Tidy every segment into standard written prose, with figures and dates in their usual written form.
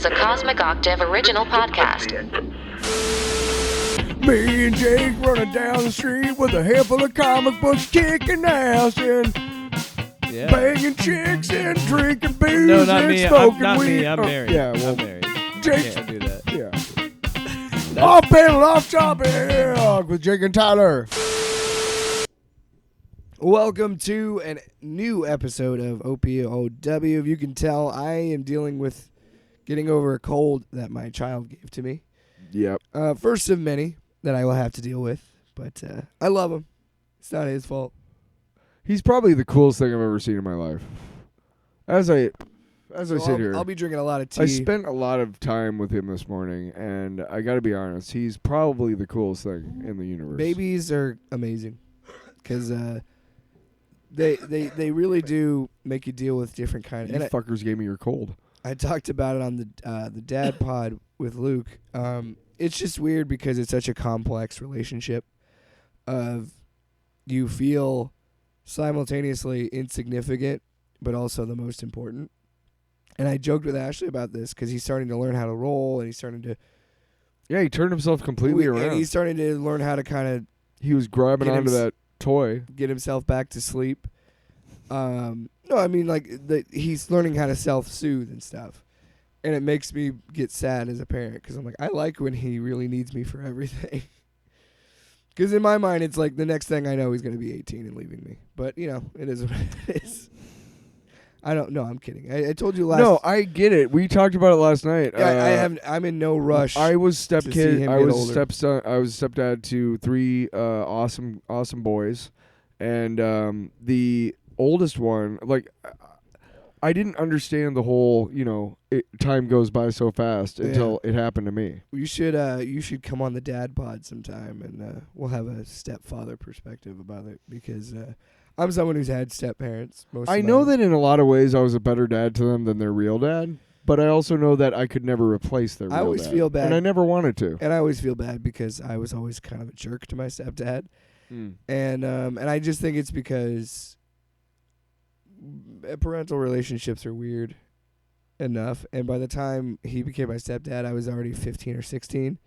is a Cosmic Octave original podcast. Me and Jake running down the street with a handful of comic books, kicking ass and banging chicks and drinking booze No, not and me. smoking Not weed. me. I'm married. Yeah, well, I'm married. Jake. Can't do that. Yeah. Off panel, off topic with Jake and Tyler. Welcome to a new episode of OPOW. If you can tell, I am dealing with getting over a cold that my child gave to me. Yep. First of many that I will have to deal with, but I love him. It's not his fault. He's probably the coolest thing I've ever seen in my life. As I sit here, I'll be drinking a lot of tea. I spent a lot of time with him this morning, and I got to be honest, he's probably the coolest thing in the universe. Babies are amazing because they really do make you deal with different kind of. You fuckers gave me your cold. I talked about it on the dad pod with Luke. It's just weird because it's such a complex relationship. Of you feel simultaneously insignificant, but also the most important. And I joked with Ashley about this because he's starting to learn how to roll, and he's starting to. Yeah, he turned himself completely around. And he's starting to learn how to kind of. He was grabbing onto that toy. Get himself back to sleep. No, I mean he's learning how to self-soothe and stuff, and it makes me get sad as a parent because I'm like, I like when he really needs me for everything. Because in my mind, it's like the next thing I know, he's going to be 18 and leaving me. But you know, it is what it is. I don't know. I'm kidding. I told you last. No, I get it. We talked about it last night. Yeah, I'm in no rush. I was stepkid. I was older. stepson. I was stepdad to three awesome boys, and the oldest one, I didn't understand the whole, time goes by so fast until it happened to me. You should come on the dad pod sometime, and we'll have a stepfather perspective about it because I'm someone who's had step parents. I know that in a lot of ways I was a better dad to them than their real dad, but I also know that I could never replace their real dad. I always feel bad. And I never wanted to. And I always feel bad because I was always kind of a jerk to my stepdad. And I just think it's because parental relationships are weird enough, and by the time he became my stepdad, I was already 15 or 16,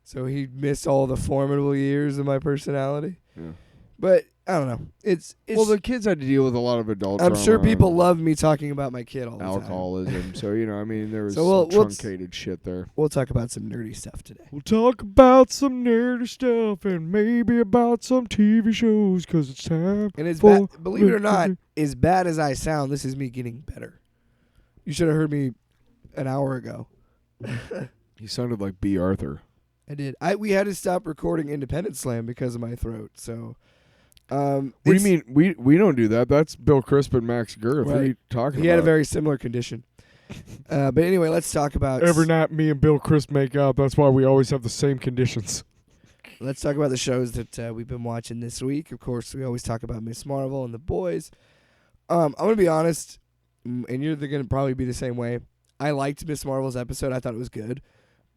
so he missed all the formidable years of my personality. Yeah. But I don't know. It's well, the kids had to deal with a lot of adult I'm trauma sure people love me talking about my kid all the time. Alcoholism. So there was some truncated shit there. We'll talk about some nerdy stuff today. We'll talk about some nerdy stuff and maybe about some TV shows because it's time. And believe it or not, as bad as I sound, this is me getting better. You should have heard me an hour ago. You sounded like B. Arthur. I did. We had to stop recording Independence Slam because of my throat. So, what do you mean? We don't do that. That's Bill Crisp and Max Girth. Right. What are you talking about? He had a very similar condition. But anyway, let's talk about... Every night me and Bill Crisp make out. That's why we always have the same conditions. Let's talk about the shows that we've been watching this week. Of course, we always talk about Miss Marvel and The Boys. I'm going to be honest, and you're going to probably be the same way. I liked Miss Marvel's episode. I thought it was good.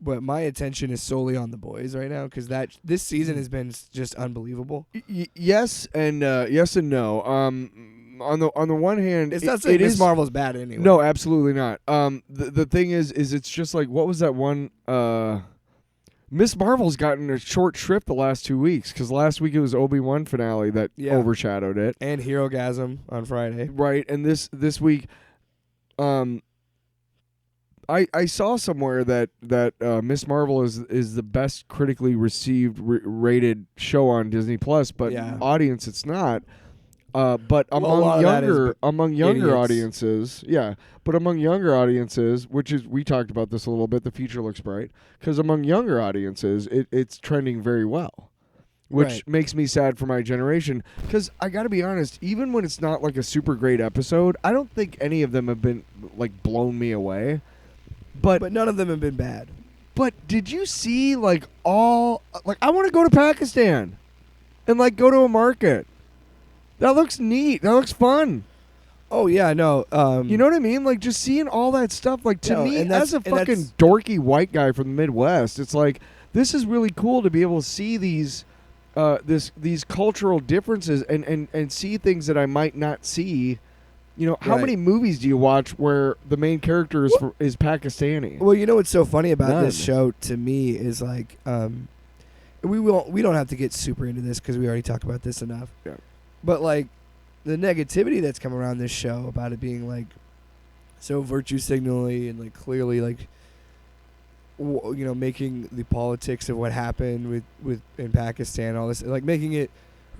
But my attention is solely on The Boys right now because this season has been just unbelievable. Yes and no. On the one hand, it's not saying Miss Marvel's bad anyway. No, absolutely not. The thing is it's just like, what was that one? Miss Marvel's gotten a short shrift the last 2 weeks because last week it was Obi-Wan finale that overshadowed it, and Herogasm on Friday. Right, and this week, I saw somewhere that Miss Marvel is the best critically received rated show on Disney Plus, but audience it's not. But among younger audiences, but among younger audiences, which is, we talked about this a little bit, the future looks bright, because among younger audiences, it's trending very well, which makes me sad for my generation, because I got to be honest, even when it's not like a super great episode, I don't think any of them have been like blown me away, but none of them have been bad. But did you see I want to go to Pakistan and go to a market. That looks neat. That looks fun. Oh, yeah, no. You know what I mean? Just seeing all that stuff, to me, as a fucking dorky white guy from the Midwest, it's this is really cool to be able to see these these cultural differences and see things that I might not see You know, how many movies do you watch where the main character is Pakistani? Well, you know what's so funny about this None. show to me is like, we don't have to get super into this because we already talked about this enough. Yeah. But like, the negativity that's come around this show about it being like so virtue signally and like clearly like, you know, making the politics of what happened with in Pakistan, all this, like making it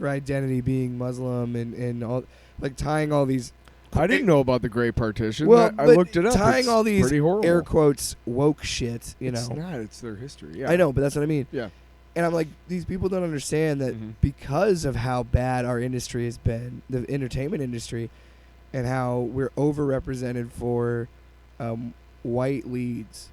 her identity being Muslim and all, like tying all these. I didn't know about the Gray Partition. Well, I looked it up. Tying It's all these pretty horrible. air quotes woke shit, you know. It's not. It's their history. Yeah. I know, but that's what I mean. Yeah. And I'm like, these people don't understand that because of how bad our industry has been, the entertainment industry, and how we're overrepresented for white leads,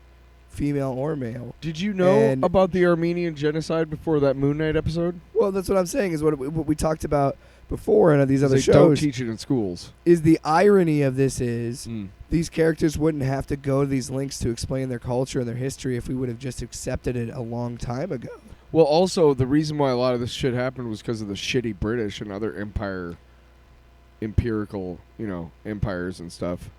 female or male. Did you know about the Armenian genocide before that Moon Knight episode? Well, that's what I'm saying is what we talked about before in these other they shows. Don't teach it in schools. Is the irony of this is these characters wouldn't have to go to these links to explain their culture and their history if we would have just accepted it a long time ago. Well, also, the reason why a lot of this shit happened was because of the shitty British and other empirical, you know, empires and stuff.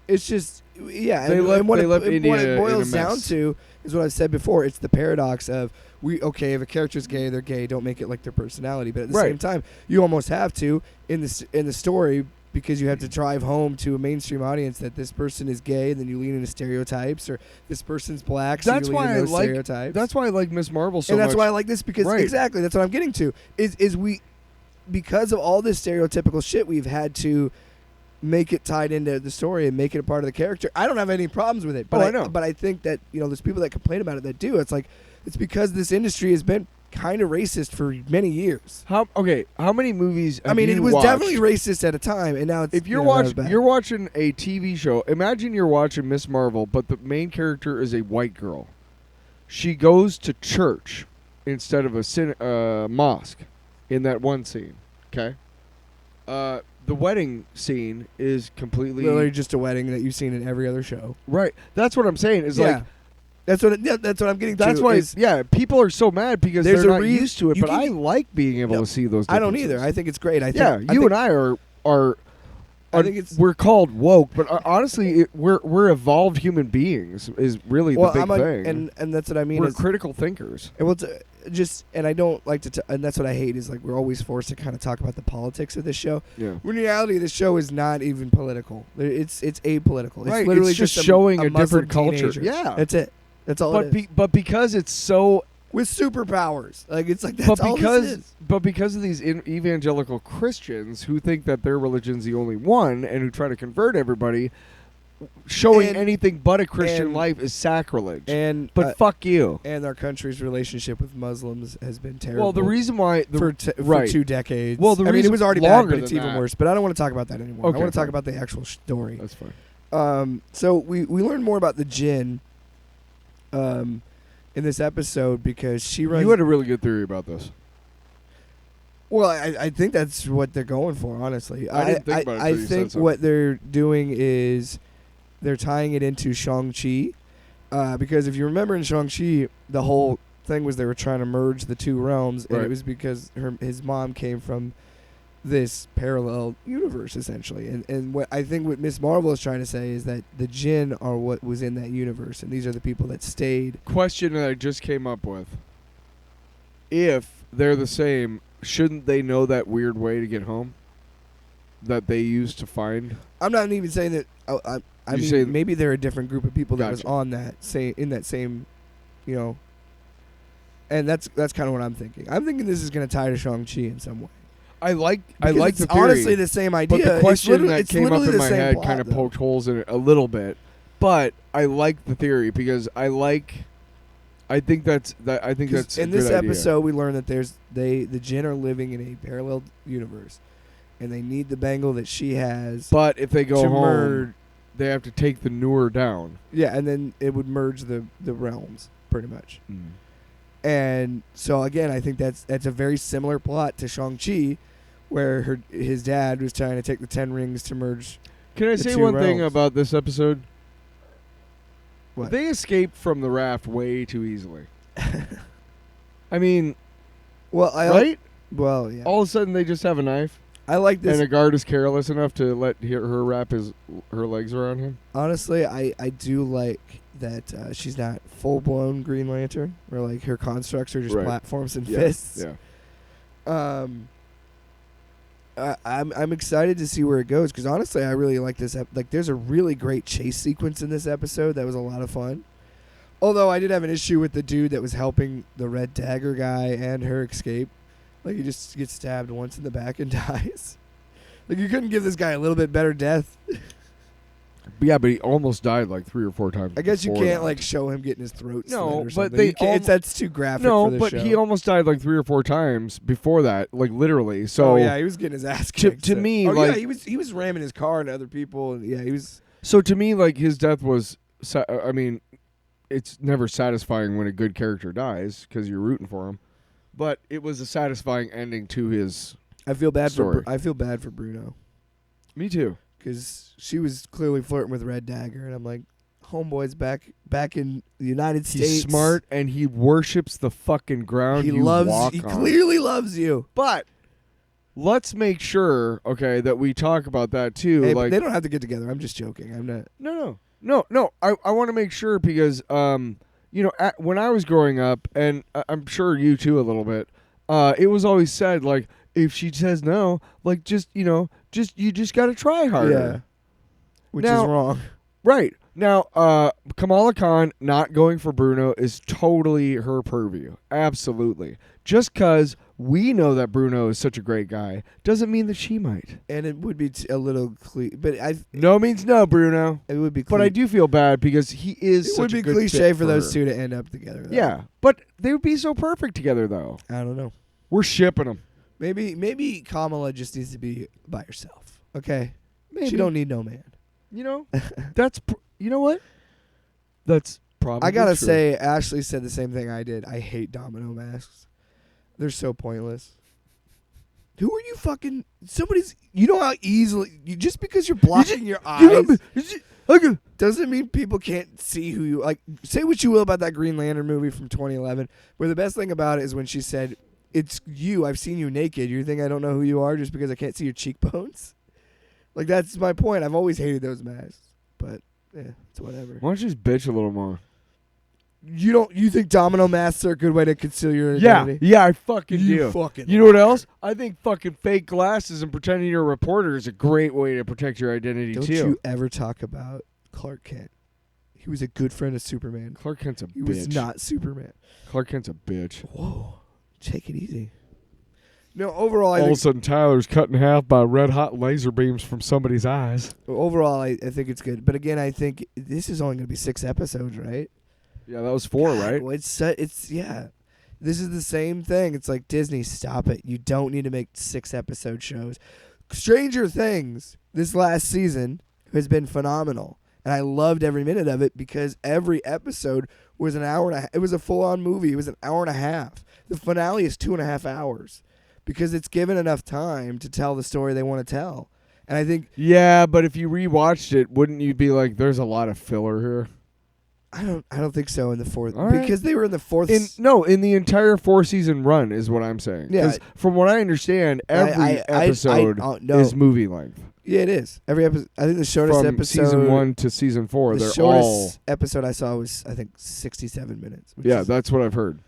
It's just, yeah. They left what India it boils in a down mess. to is what I've said before. It's the paradox of, if a character's gay, they're gay. Don't make it like their personality. But at the same time, you almost have to, in the story, because you have to drive home to a mainstream audience that this person is gay, and then you lean into stereotypes, or this person's black, so That's you lean why into I those like. stereotypes. That's why I like Miss Marvel so and much. that's why I like this, because exactly that's what I'm getting to. Is we, because of all this stereotypical shit, we've had to make it tied into the story and make it a part of the character. I don't have any problems with it, but I know. But I think that, you know, there's people that complain about it that do. It's like, it's because this industry has been kind of racist for many years. How many movies have I mean, you it was watched? definitely racist at a time, and now it's, If you're you're watching a TV show. Imagine you're watching Miss Marvel, but the main character is a white girl. She goes to church instead of a mosque in that one scene. Okay. The wedding scene is completely literally just a wedding that you've seen in every other show. right. That's what I'm saying. Is like that's what I'm getting to. that's why people are so mad because There's they're a not reason- used to it. you But I can- like being able to see those. I don't differences. either. I think it's great. I think, and I are. I think it's we're called woke, but honestly, we're evolved human beings. Is really the big thing, and that's what I mean. we're is, critical thinkers. and and I don't like to, and that's what I hate is like we're always forced to kind of talk about the politics of this show. Yeah. When in reality, this show is not even political. It's apolitical. It's Right, literally it's just a showing a Muslim different culture. teenager. Yeah. That's it. That's all But it is. but because it's so With superpowers, like it's like that's all this is. but because of these evangelical Christians who think that their religion's the only one and who try to convert everybody, showing And- anything but a Christian and- life is sacrilege. And but fuck you. and our country's relationship with Muslims has been terrible. Well, the reason why for right. 2 decades. Well, the I mean, it reason was already bad, longer but it's than even that. worse. But I don't want to talk about that anymore. Okay, I want to talk fine. about the actual story. That's fine. So we learned more about the Jinn in this episode because she runs. You had a really good theory about this. Well, I think that's what they're going for, honestly. I didn't think about it I until you said think something. what they're doing is they're tying it into Shang-Chi. Because if you remember in Shang-Chi, the whole thing was they were trying to merge the two realms, and Right. it was because his mom came from this parallel universe, essentially. And what I think what Miss Marvel is trying to say is that the Jinn are what was in that universe, and these are the people that stayed. Question that I just came up with. If they're the same, shouldn't they know that weird way to get home that they used to find? I'm not even saying that. I You mean, say- maybe they're a different group of people that was Gotcha. on that in that same, you know. And that's kind of what I'm thinking. I'm thinking this is going to tie to Shang-Chi in some way. I like Because the it's theory. honestly the same idea. But the question that it's came up literally in the my same head plot, kind of though. poked holes in it a little bit. But I like the theory because I think that's In a this good idea. episode, we learn that the Jinn are living in a parallel universe, and they need the bangle that she has. But if they go to home, merge. they have to take the newer down. Yeah, and then it would merge the realms pretty much. And so again, I think that's a very similar plot to Shang-Chi, where his dad was trying to take the 10 rings to merge. Can I The say two one thing realms. about this episode? What? They escaped from the raft way too easily. I mean, Well, right? Well, yeah. All of a sudden they just have a knife. I like this. And a guard is careless enough to let her wrap her legs around him. Honestly, I do like that she's not full blown Green Lantern, where like her constructs are just platforms and fists. Yeah. I'm excited to see where it goes because honestly, I really like this. Like, there's a really great chase sequence in this episode that was a lot of fun. Although I did have an issue with the dude that was helping the Red Dagger guy and her escape. Like, he just gets stabbed once in the back and dies. Like, you couldn't give this guy a little bit better death. Yeah, but he almost died like 3 or 4 times. I guess you can't like show him getting his throat slit or but something. That's too graphic for the show. He almost died like 3 or 4 times before that, like literally. So yeah, he was getting his ass kicked. To me, yeah, he was ramming his car into other people, and yeah, he was. So to me, like his death was. I mean, it's never satisfying when a good character dies because you're rooting for him, but it was a satisfying ending to his. I feel bad story. I feel bad for Bruno. Me too. Because she was clearly flirting with Red Dagger, and I'm like, homeboy's back in the United States. He's smart, and he worships the fucking ground you walk on. He clearly loves you. But let's make sure, okay, that we talk about that too. Hey, like they don't have to get together. I'm just joking. I'm not. No. I want to make sure because, when I was growing up, and I'm sure you too a little bit, it was always said like, if she says no, like you just got to try harder. Yeah. Which is wrong. Right. Now, Kamala Khan not going for Bruno is totally her purview. Absolutely. Just because we know that Bruno is such a great guy doesn't mean that she might. And it would be a little but no means no, Bruno. It would be but I do feel bad because he is such a good fit. It would be cliche for those two to end up together, though. Yeah. But they would be so perfect together, though. I don't know. We're shipping them. Maybe Kamala just needs to be by herself. Okay? Maybe. She don't need no man. You know? You know what? That's probably I gotta true. say, Ashley said the same thing I did. I hate domino masks. They're so pointless. Who are you fucking... Somebody's... You know how easily... just because you're blocking your eyes... doesn't mean people can't see who you... Like, say what you will about that Green Lantern movie from 2011, where the best thing about it is when she said, it's you, I've seen you naked. You think I don't know who you are just because I can't see your cheekbones? Like, that's my point. I've always hated those masks. But, yeah, it's whatever. Why don't you just bitch a little more? You think domino masks are a good way to conceal your identity? Yeah, I fucking do. You know what else? I think fucking fake glasses and pretending you're a reporter is a great way to protect your identity, Don't too. you ever talk about Clark Kent. He was a good friend of Superman. Clark Kent's a bitch. He was not Superman. Clark Kent's a bitch. Whoa. Take it easy. No, overall, all of a sudden Tyler's cut in half by red-hot laser beams from somebody's eyes. Overall, I think it's good. But again, I think this is only going to be 6 episodes, right? Yeah, that was 4, right? Well, yeah. This is the same thing. It's like, Disney, stop it. You don't need to make 6-episode shows. Stranger Things, this last season, has been phenomenal. And I loved every minute of it because every episode was an hour and a half. It was a full-on movie. It was an hour and a half. The finale is 2.5 hours because it's given enough time to tell the story they want to tell. And I think... Yeah, but if you rewatched it, wouldn't you be like, there's a lot of filler here? I don't think so in the 4th. All right. Because they were in the 4th... in the entire 4-season run is what I'm saying. Yeah. From what I understand, every episode is movie length. Yeah, it is. Every episode. I think the shortest From episode... season 1 to season 4, the they're all... shortest episode I saw was, I think, 67 minutes. Yeah, that's what I've heard.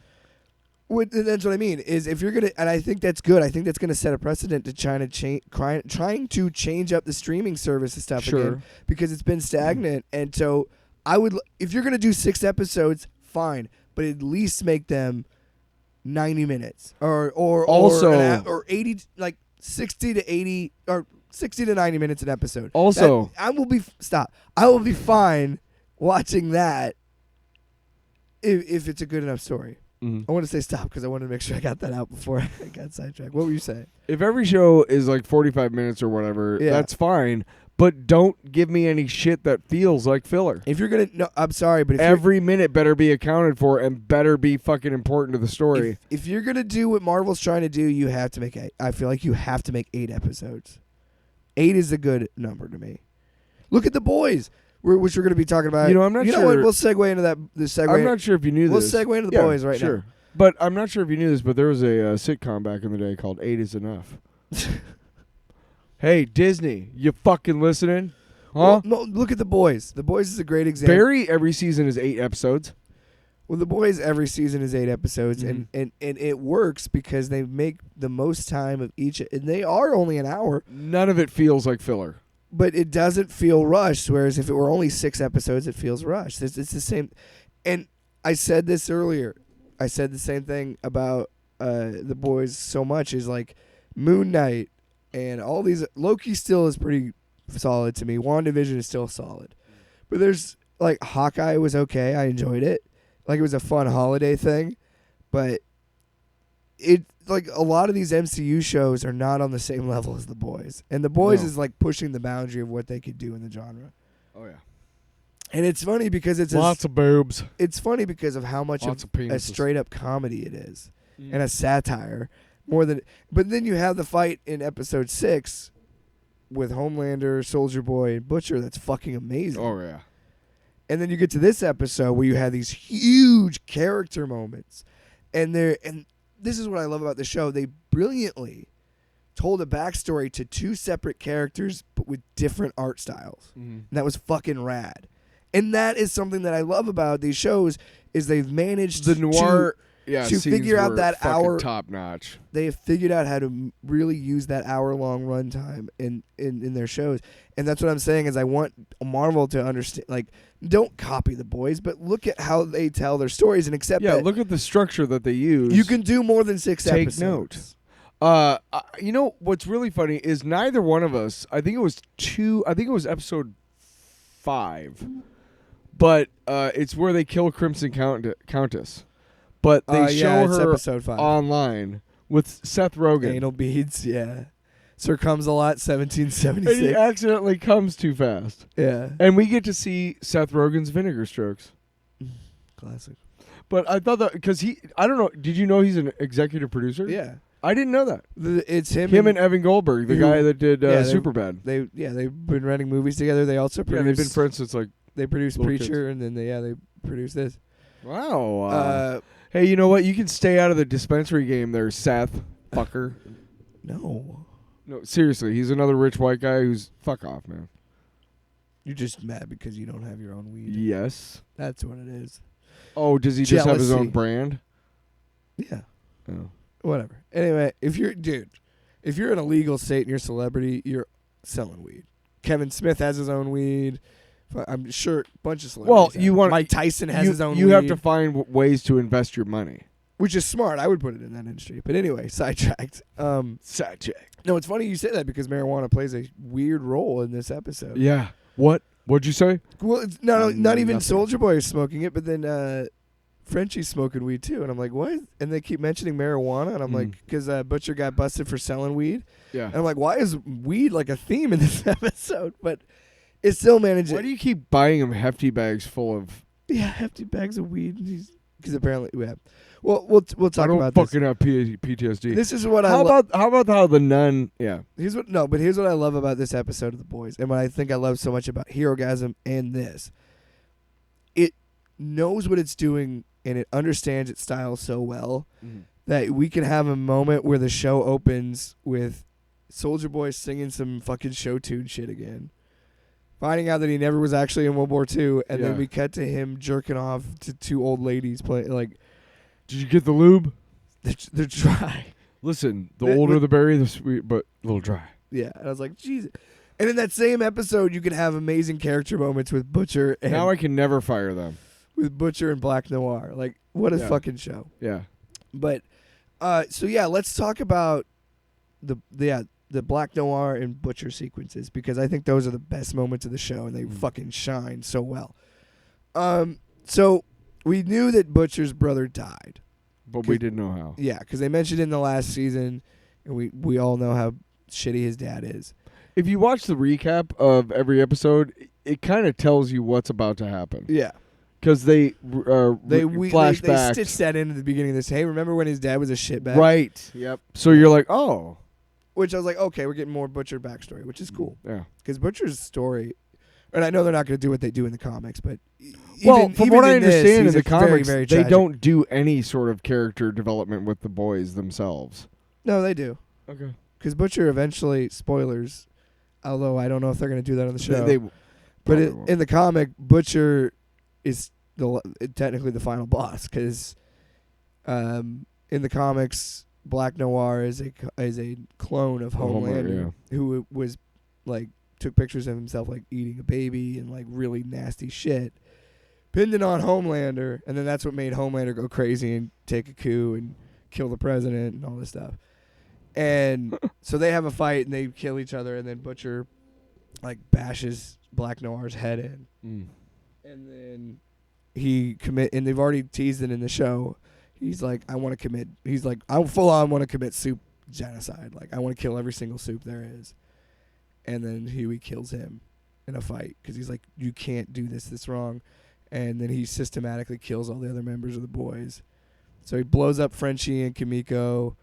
That's what I mean. Is if you're gonna, and I think that's good. I think that's gonna set a precedent to trying to change up the streaming service and stuff again because it's been stagnant. And so I would, if you're gonna do 6 episodes, fine, but at least make them 90 minutes or 80, like 60 to 80 or 60 to 90 minutes an episode. Also, I will be fine watching that if it's a good enough story. I want to say stop because I wanted to make sure I got that out before I got sidetracked. What were you saying? If every show is like 45 minutes or whatever, that's fine. But don't give me any shit that feels like filler. If you're going to... No, I'm sorry, but... Every minute better be accounted for and better be fucking important to the story. If you're going to do what Marvel's trying to do, you have to make... I feel like you have to make 8 episodes. 8 is a good number to me. Look at The Boys. Which we're going to be talking about. I'm not sure. You know what? We'll segue into that. I'm not sure if you knew this. We'll segue into The Boys right now. But I'm not sure if you knew this, but there was a sitcom back in the day called 8 is Enough. Hey, Disney, you fucking listening? Huh? Well, no, look at The Boys. The Boys is a great example. Barry, every season is 8 episodes. Well, The Boys every season is 8 episodes, Mhm. and it works because they make the most time of each, and they are only an hour, None of it feels like filler. but it doesn't feel rushed. Whereas if it were only 6 episodes, it feels rushed. It's the same. And I said this earlier. I said the same thing about The Boys so much is like Moon Knight and all these. Loki still is pretty solid to me. WandaVision is still solid, but there's like Hawkeye was okay. I enjoyed it. Like it was a fun holiday thing, but it like a lot of these MCU shows are not on the same level as The Boys, and The Boys No. is like pushing the boundary of what they could do in the genre. Oh, yeah. And it's funny because it's Lots of boobs. it's funny because of how much Lots of of a penises. straight up comedy it is and a satire more than. But then you have the fight in episode 6 with Homelander, Soldier Boy, and Butcher. That's fucking amazing. Oh, yeah. And then you get to this episode where you have these huge character moments, and this is what I love about the show. They brilliantly told a backstory to 2 separate characters, but with different art styles. And that was fucking rad. And that is something that I love about these shows is they've managed The noir to scenes figure out were that fucking hour. top notch. They have figured out how to really use that hour-long runtime in their shows. And that's what I'm saying is I want Marvel to understand, like, don't copy The Boys, but look at how they tell their stories and accept Yeah, that look at the structure that they use. you can do more than 6 Take episodes. note. You know what's really funny is neither one of us. I think it was episode 5, but it's where they kill Crimson Countess. But they show it's her episode 5. online with Seth Rogen, Anal beads, yeah. Sir Comes a Lot, and he 1776. accidentally comes too fast. Yeah, And we get to see Seth Rogen's vinegar strokes. classic. But I thought that because I don't know. Did you know he's an executive producer? Yeah, I didn't know that. it's him. Him and Evan Goldberg, the who- guy that did yeah, they- Superbad. They've been writing movies together. They also Yeah, produce. they've been friends since like. They produced little Preacher, and then they produced this. Wow. Hey, you know what? You can stay out of the dispensary game there, Seth. Fucker. No, No, seriously, he's another rich white guy who's fuck off, man. you're just mad because you don't have your own weed. Yes. That's what it is. Oh, does he just have his own Jealousy. brand? Yeah, Oh. whatever. Anyway, if you're in a legal state and you're a celebrity, you're selling weed. Kevin Smith has his own weed. I'm sure a bunch of celebrities. Well, have you it. want Mike Tyson has his own. You weed, have to find ways to invest your money. which is smart. I would put it in that industry. But anyway, sidetracked. Sidetrack. No, it's funny you say that because marijuana plays a weird role in this episode. Yeah. What? What'd you say? Well, it's not even Nothing. Soldier Boy is smoking it, but then Frenchie's smoking weed too, and I'm like, what? And they keep mentioning marijuana, and I'm like, because Butcher got busted for selling weed, Yeah. and I'm like, why is weed like a theme in this episode? But it still manages. Why do you keep buying him hefty bags full of? Yeah, hefty bags of weed. Because apparently we have. Well, we'll talk I don't about fucking have PTSD. this. This is what how I about how the nun? Yeah. Here's what I love about this episode of The Boys, and what I think I love so much about Herogasm and this. It knows what it's doing, and it understands its style so well that we can have a moment where the show opens with Soldier Boy singing some fucking show tune shit again, finding out that he never was actually in World War II, and then Yeah. we cut to him jerking off to 2 old ladies playing like Did you get the lube? they're dry. Listen, the They- older the berry, the sweet, but a little dry. Yeah, and I was like, Jesus. And in that same episode, you can have amazing character moments with Butcher and Now I can never fire them. with Butcher and Black Noir. Like, what a Yeah. fucking show. Yeah. But so yeah, let's talk about the Black Noir and Butcher sequences because I think those are the best moments of the show and they fucking shine so well. So we knew that Butcher's brother died. But we didn't know how. Yeah, because they mentioned in the last season, and we all know how shitty his dad is. If you watch the recap of every episode, it kind of tells you what's about to happen. Yeah. Because they flash they back. stitched that in at the beginning of this. Hey, remember when his dad was a shitbag? Right. Yep. So you're like, oh. Which I was like, okay, we're getting more Butcher backstory, which is cool. Yeah. Because Butcher's story, and I know they're not going to do what they do in the comics, but Well, from what I understand in the comics, very they tragic. don't do any sort of character development with the boys themselves. No, they do. Okay. Because Butcher eventually, spoilers, Although I don't know if they're going to do that on the show. But in the comic, Butcher is technically the final boss because in the comics, Black Noir is a clone of Homelander who was like took pictures of himself like eating a baby and like really nasty shit, pinned it on Homelander, and then that's what made Homelander go crazy and take a coup and kill the president and all this stuff. And so they have a fight and they kill each other, and then Butcher like bashes Black Noir's head in, and then and they've already teased it in the show. He's like, I want to commit. He's like, I full on want to commit soup genocide. Like, I want to kill every single soup there is. And then Huey kills him in a fight because he's like, you can't do this wrong. And then he systematically kills all the other members of the boys. So he blows up Frenchie and Kimiko,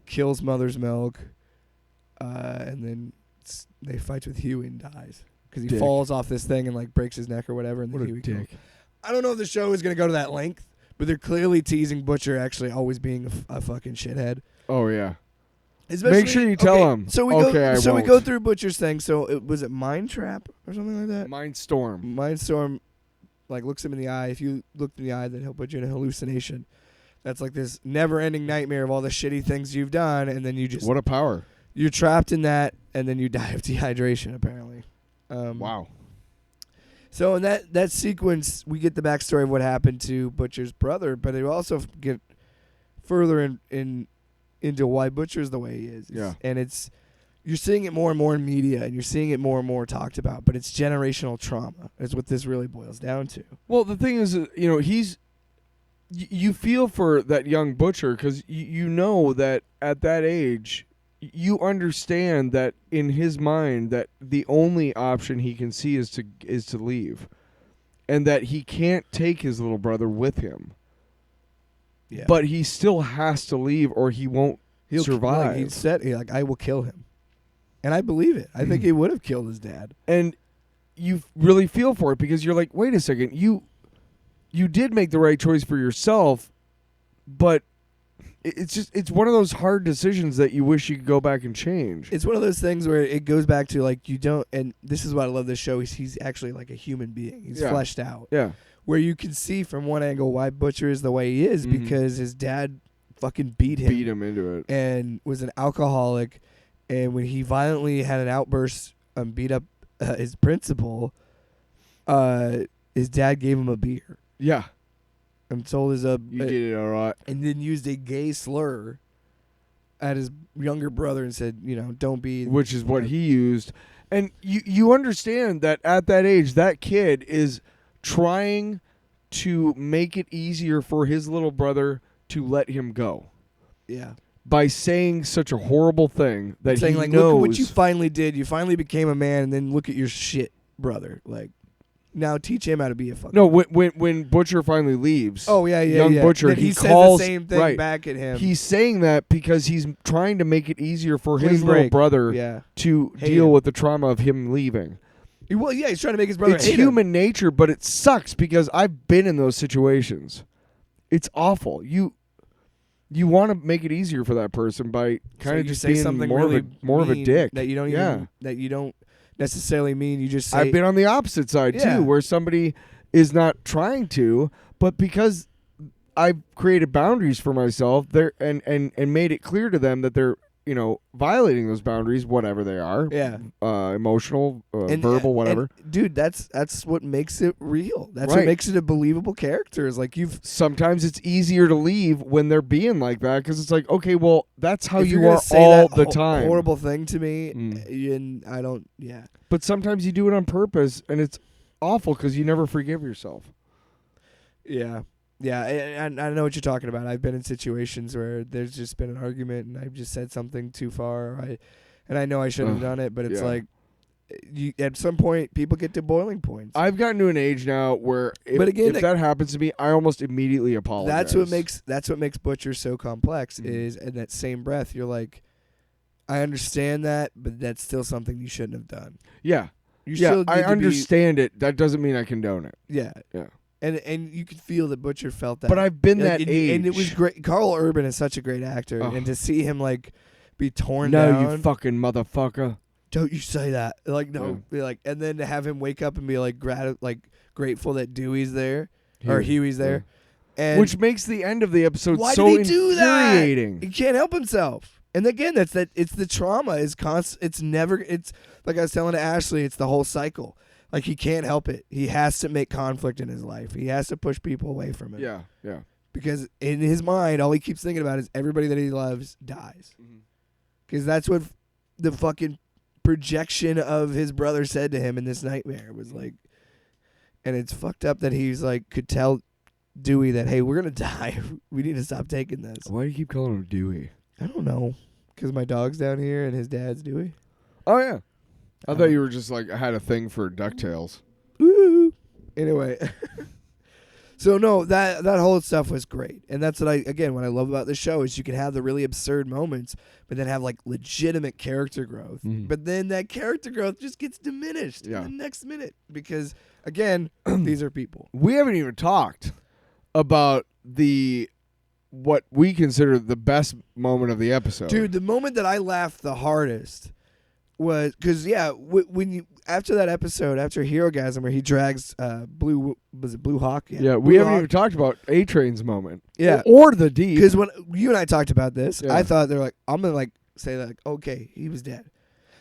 kills Mother's Milk, and then they fight with Huey and dies because he falls off this thing and like breaks his neck or whatever. And then what Huey a dick. I don't know if the show is going to go to that length. But they're clearly teasing Butcher actually always being a fucking shithead. Oh, yeah. Especially, make sure you tell him. So we go through Butcher's thing. So was it Mind Trap or something like that? Mindstorm. Mindstorm, like, looks him in the eye. If you look in the eye, then he'll put you in a hallucination. That's like this never-ending nightmare of all the shitty things you've done, and then you just... What a power. You're trapped in that, and then you die of dehydration, apparently. Wow. So in that sequence, we get the backstory of what happened to Butcher's brother, but they also get further into why Butcher's the way he is. Yeah. And you're seeing it more and more in media, and you're seeing it more and more talked about, but it's generational trauma is what this really boils down to. Well, the thing is, you feel for that young Butcher because you know that at that age, you understand that in his mind that the only option he can see is to leave, and that he can't take his little brother with him. Yeah. But he still has to leave, or he won't survive. He said, I will kill him, and I believe it. I think he would have killed his dad. And you really feel for it because you're like, wait a second, you did make the right choice for yourself, but. It's one of those hard decisions that you wish you could go back and change. It's one of those things where it goes back to like you don't, and this is why I love this show. He's actually like a human being. He's fleshed out. Yeah. Where you can see from one angle why Butcher is the way he is because his dad fucking beat him into it, and was an alcoholic. And when he violently had an outburst and beat up his principal, his dad gave him a beer. Yeah. And told his you did it all right, and then used a gay slur at his younger brother and said, don't be, which is what he used. And you understand that at that age, that kid is trying to make it easier for his little brother to let him go. Yeah. By saying such a horrible thing that saying, he like, knows. Look at what you finally did. You finally became a man, and then look at your shit, brother. Like, now teach him how to be a fucking... No, when Butcher finally leaves... Oh, yeah. Young Butcher, he calls... says the same thing back at him. He's saying that because he's trying to make it easier for his little brother to deal with the trauma of him leaving. He's trying to make his brother hate him. It's human nature, but it sucks because I've been in those situations. It's awful. You want to make it easier for that person by kind of just being something more of a dick. That you don't even... That you don't... necessarily mean you just say... I've been on the opposite side too, where somebody is not trying to, but because I've created boundaries for myself there and made it clear to them that they're violating those boundaries, whatever they are, emotional, verbal, whatever. And, dude, that's what makes it real. That's what makes it a believable character. Is like sometimes it's easier to leave when they're being like that because it's like, okay, well, that's how you are say all that the time. Horrible thing to me, and I don't. Yeah. But sometimes you do it on purpose, and it's awful because you never forgive yourself. Yeah. Yeah, and I know what you're talking about. I've been in situations where there's just been an argument, and I've just said something too far, and I know I shouldn't have done it, but it's like, at some point, people get to boiling points. I've gotten to an age now where if that happens to me, I almost immediately apologize. That's what makes Butcher so complex. Is in that same breath, you're like, I understand that, but that's still something you shouldn't have done. Yeah, I understand it. That doesn't mean I condone it. Yeah. And you could feel that Butcher felt that. But I've been that age. And it was great. Carl Urban is such a great actor. And to see him, like, be torn down. No, you fucking motherfucker. don't you say that. Like, no. Be like, and then to have him wake up and be like, grateful that Dewey's there. Or Huey's there. And which makes the end of the episode why so did he do infuriating. That? He can't help himself. And again, it's the trauma is constant. It's like I was telling to Ashley, it's the whole cycle. Like, he can't help it. He has to make conflict in his life. He has to push people away from it. Yeah, yeah. Because in his mind, all he keeps thinking about is everybody that he loves dies. Because that's what the fucking projection of his brother said to him in this nightmare was like. And it's fucked up that he's like could tell Dewey that, hey, we're gonna die. We need to stop taking this. Why do you keep calling him Dewey? I don't know. Because my dog's down here and his dad's Dewey. Oh yeah. I thought you were just like had a thing for DuckTales. Woo. Anyway. So no, that whole stuff was great. And that's what what I love about this show is you can have the really absurd moments, but then have like legitimate character growth. But then that character growth just gets diminished in the next minute because again, these are people. We haven't even talked about what we consider the best moment of the episode. Dude, the moment that I laughed the hardest was because when you after that episode, after Herogasm, where he drags Blue Hawk? Yeah, we haven't even talked about A-Train's moment. Yeah, or the D. Because when you and I talked about this, I thought they're like, I'm gonna like say that, like, okay, he was dead,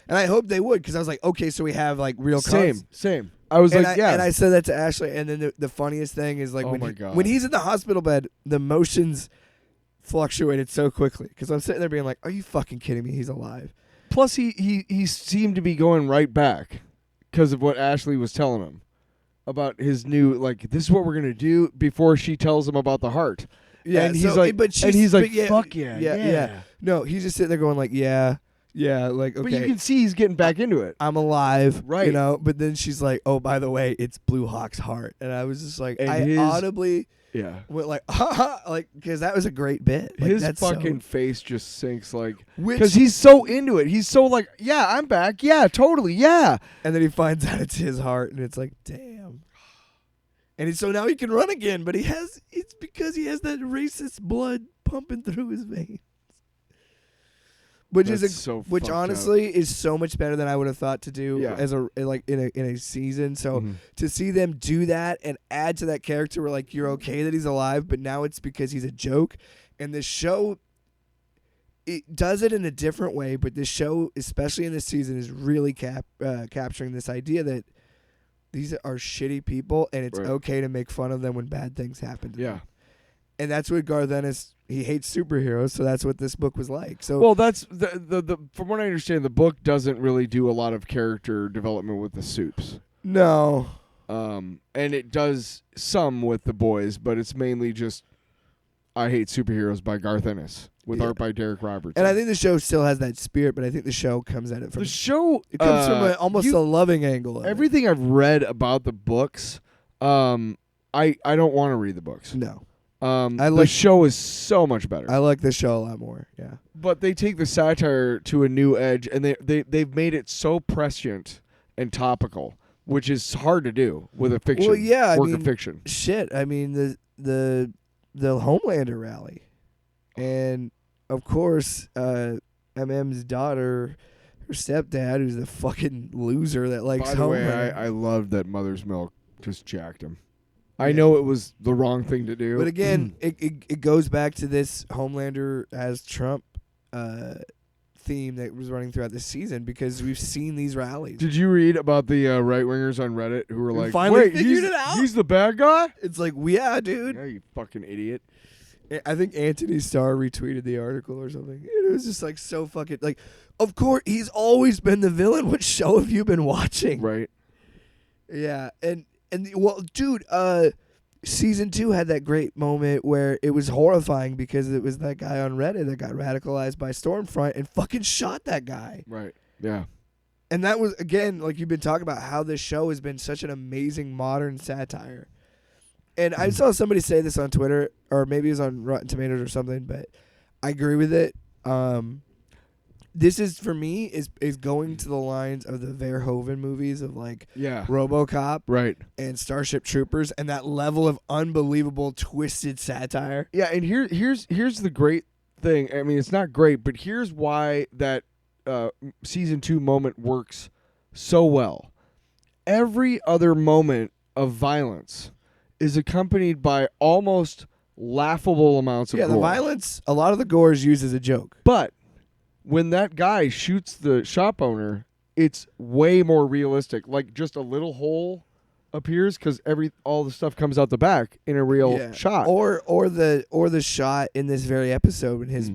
and I hope they would because I was like, okay, so we have like real same. I was and I said that to Ashley, and then the funniest thing is like when he's in the hospital bed, the motions fluctuated so quickly because I'm sitting there being like, are you fucking kidding me? He's alive. Plus, he seemed to be going right back because of what Ashley was telling him about his new, like, this is what we're going to do before she tells him about the heart. Yeah, and he's like, fuck yeah. No, he's just sitting there going like, yeah, like, okay. But you can see he's getting back into it. I'm alive, right? You know. But then she's like, oh, by the way, it's Blue Hawk's heart, and I was just like, I audibly. Yeah. Went like, like, because that was a great bit. Like, his fucking face just sinks, like, because he's so into it. He's so like, yeah, I'm back. Yeah, totally. Yeah. And then he finds out it's his heart, and it's like, damn. And so now he can run again, but it's because he has that racist blood pumping through his veins. Which which honestly is so much better than I would have thought to do as a in a season. So to see them do that and add to that character where like you're okay that he's alive, but now it's because he's a joke. And this show, it does it in a different way, but this show, especially in this season, is really capturing this idea that these are shitty people and it's okay to make fun of them when bad things happen to them. And that's what Garth Ennis, he hates superheroes, so that's what this book was like. So well, that's the from what I understand, the book doesn't really do a lot of character development with the Supes. No. And it does some with the boys, but it's mainly just I Hate Superheroes by Garth Ennis with art by Derek Robertson. And I think the show still has that spirit, but I think the show comes at it from the show. It comes from almost a loving angle. Everything I've read about the books, I don't want to read the books. No. The show is so much better. I like the show a lot more. Yeah, but they take the satire to a new edge, and they've made it so prescient and topical, which is hard to do with a fiction. Well, yeah, work of fiction. Shit, I mean the Homelander rally, and of course, MM's daughter, her stepdad, who's the fucking loser that likes Homelander. By the way, I love that Mother's Milk just jacked him. I know it was the wrong thing to do. But again, it goes back to this Homelander as Trump theme that was running throughout this season because we've seen these rallies. Did you read about the right-wingers on Reddit who were like, finally figured it out? He's the bad guy? It's like, yeah, dude. Yeah, you fucking idiot. I think Anthony Starr retweeted the article or something. It was just like so fucking, like, of course, he's always been the villain. What show have you been watching? Right. Yeah, and well, dude, season 2 had that great moment where it was horrifying because it was that guy on Reddit that got radicalized by Stormfront and fucking shot that guy. Right. Yeah. And that was, again, like you've been talking about how this show has been such an amazing modern satire. And I saw somebody say this on Twitter, or maybe it was on Rotten Tomatoes or something, but I agree with it. This is, for me, is going to the lines of the Verhoeven movies of like RoboCop and Starship Troopers and that level of unbelievable twisted satire. Yeah, and here's the great thing. I mean, it's not great, but here's why that season 2 moment works so well. Every other moment of violence is accompanied by almost laughable amounts of gore. The violence, a lot of the gore is used as a joke. But when that guy shoots the shop owner, it's way more realistic. Like just a little hole appears because all the stuff comes out the back in a real shot. Or the shot in this very episode when his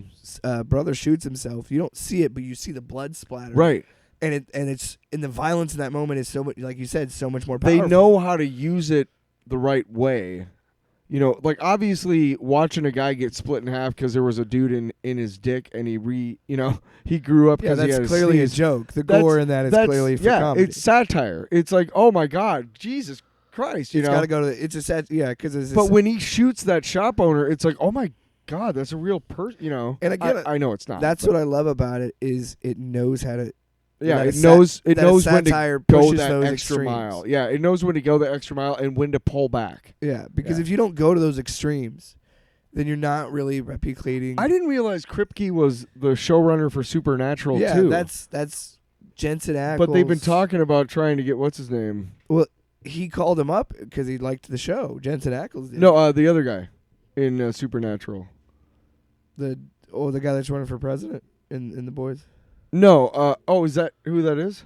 brother shoots himself. You don't see it, but you see the blood splatter. Right. And it's the violence in that moment is so much, like you said, so much more powerful. They know how to use it the right way. You know, like obviously watching a guy get split in half because there was a dude in his dick and he grew up because he had that's clearly a joke. The gore in that is clearly for comedy. It's satire. It's like, oh my God, Jesus Christ, It's got to go to it's a set, because But when he shoots that shop owner, it's like, oh my God, that's a real person, And again, I know it's not. That's what I love about it is it knows how to. Yeah, it knows when to go that extra extremes. mile. Yeah, it knows when to go the extra mile and when to pull back. Yeah, because if you don't go to those extremes, then you're not really replicating. I didn't realize Kripke was the showrunner for Supernatural too. Yeah, that's Jensen Ackles. But they've been talking about trying to get what's his name. Well, he called him up because he liked the show. Jensen Ackles did. No, the other guy in Supernatural. The guy that's running for president in The Boys. No, is that who that is?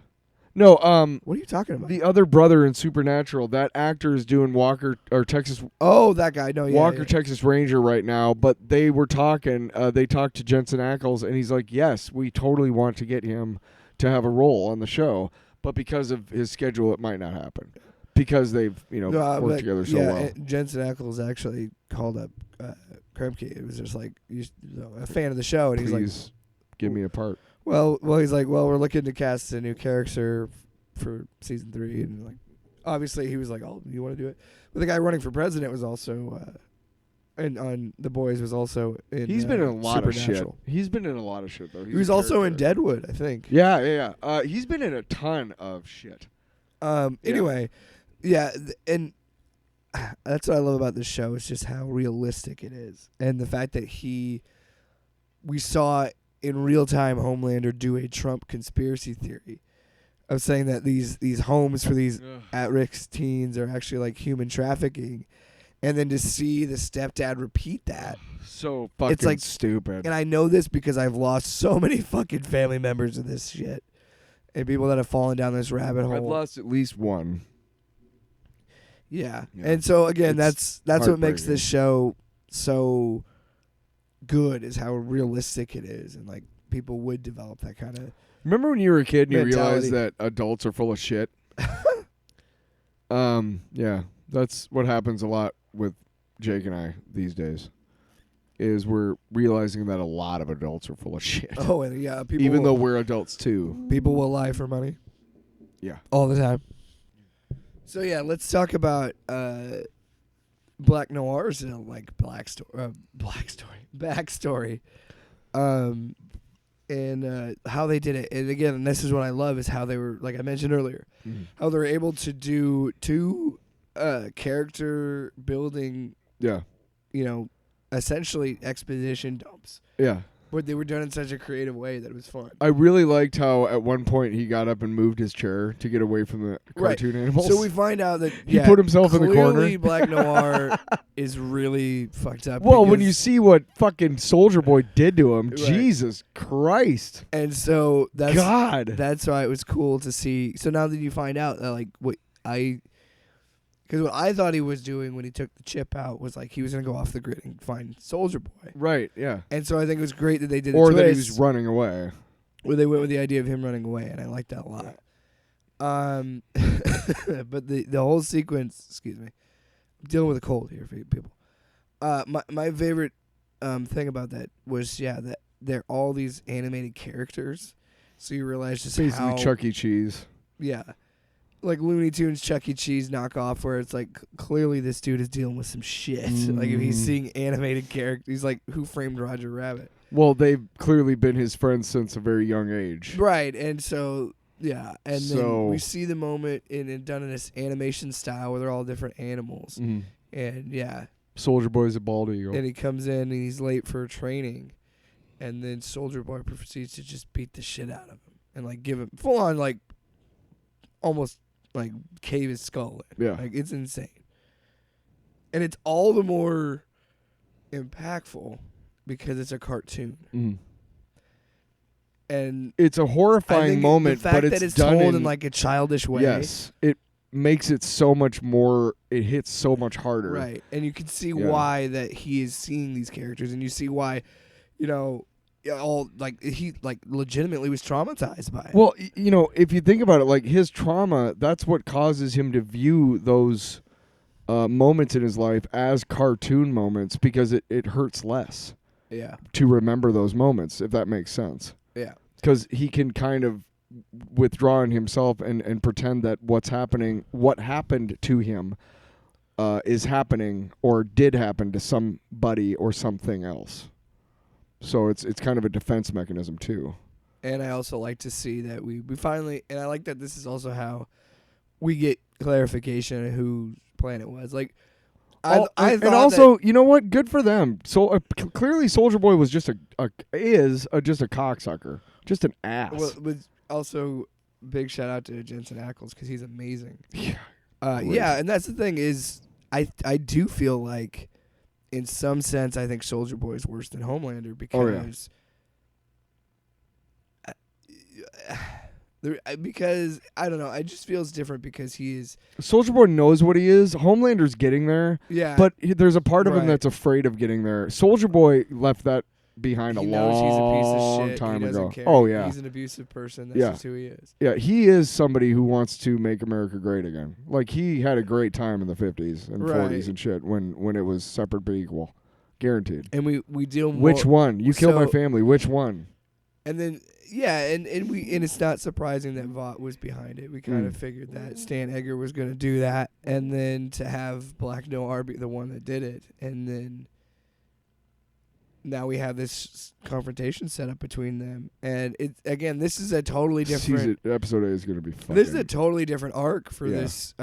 No, what are you talking about? The other brother in Supernatural. That actor is doing Walker or Texas. Oh, that guy. No, yeah. Walker Texas Ranger right now. But they were talking. They talked to Jensen Ackles, and he's like, "Yes, we totally want to get him to have a role on the show, but because of his schedule, it might not happen because they've worked together so well." Jensen Ackles actually called up Kripke. It was just like a fan of the show, and Please he's like, give me a part. Well, he's like, we're looking to cast a new character for season 3, and like, obviously he was like, oh, you want to do it? But the guy running for president was also, and on The Boys was also in. He's been in a lot of shit. He's been in a lot of shit though. He was also in Deadwood, I think. Yeah. He's been in a ton of shit. Anyway, and that's what I love about this show is just how realistic it is, and the fact that we saw in real time Homelander do a Trump conspiracy theory of saying that these homes for these at-risk teens are actually like human trafficking, and then to see the stepdad repeat that, so fucking it's like stupid. And I know this because I've lost so many fucking family members of this shit and people that have fallen down this rabbit hole. I've lost at least one. Yeah. And so again, that's what makes this show so good, is how realistic it is, and like people would develop that kind of. Remember when you were a kid and you mentality. realized that adults are full of shit? Yeah, that's what happens a lot with Jake and I these days. Is we're realizing that a lot of adults are full of shit. Oh, and yeah, people even though we're adults too. People will lie for money. Yeah, all the time. So yeah, let's talk about Black Noir's backstory, and how they did it. And again, this is what I love, is how they were, like I mentioned earlier, how they were able to do 2 character building. Yeah, essentially exposition dumps. Yeah. But they were done in such a creative way that it was fun. I really liked how at one point he got up and moved his chair to get away from the cartoon animals. So we find out that he put himself in the corner. Clearly Black Noir is really fucked up. Well, when you see what fucking Soldier Boy did to him, Jesus Christ. And so that's why it was cool to see. So now that you find out that because what I thought he was doing when he took the chip out was like he was going to go off the grid and find Soldier Boy. Right, yeah. And so I think it was great that they did or that he was running away. Or they went with the idea of him running away, and I liked that a lot. But the whole sequence, excuse me, I'm dealing with a cold here for you people. My favorite thing about that was, that they're all these animated characters. So you realize just basically how... Chuck E. Cheese. Yeah. Like Looney Tunes, Chuck E. Cheese knockoff, where it's like clearly this dude is dealing with some shit. Like if he's seeing animated characters, he's like, Who Framed Roger Rabbit? Well, they've clearly been his friends since a very young age. Right, and so and then we see the moment done in this animation style where they're all different animals, and Soldier Boy's a bald eagle, and he comes in and he's late for training, and then Soldier Boy proceeds to just beat the shit out of him and like give him full on like almost like cave his skull in. Yeah. Like it's insane. And it's all the more impactful because it's a cartoon. Mm. And it's a horrifying moment, the fact but it's that it's done told in like a childish way. Yes, it makes it so much more. It hits so much harder, right? And you can see why that he is seeing these characters, and you see why, all like he like legitimately was traumatized by it. Well, if you think about it, like his trauma, that's what causes him to view those moments in his life as cartoon moments because it hurts less. Yeah. To remember those moments, if that makes sense. Yeah. Because he can kind of withdraw in himself and pretend that what happened to him is happening or did happen to somebody or something else. So it's kind of a defense mechanism too. And I also like to see that we finally, and I like that this is also how we get clarification of whose plan it was. Like, I and also, you know what? Good for them. So clearly, Soldier Boy was just a cocksucker, just an ass. Well, with also big shout out to Jensen Ackles because he's amazing. Yeah, and that's the thing is, I do feel like, in some sense, I think Soldier Boy is worse than Homelander because. Because I don't know, it just feels different because he is. Soldier Boy knows what he is. Homelander's getting there. Yeah, but there's a part of him that's afraid of getting there. Soldier Boy left that behind he a knows he's a piece of shit. time he doesn't ago. Care. Oh yeah, he's an abusive person. That's just who he is. Yeah, he is somebody who wants to make America great again. Like he had a great time in the 50s and 40s and shit when it was separate but equal, guaranteed. And we deal more. Which one? You killed my family. Which one? And then. Yeah, and it's not surprising that Vought was behind it. We kind of figured that Stan Edgar was going to do that, and then to have Black Noir be the one that did it, and then now we have this confrontation set up between them. And this is a totally different episode 8 is going to be fucking. This is a totally different arc for this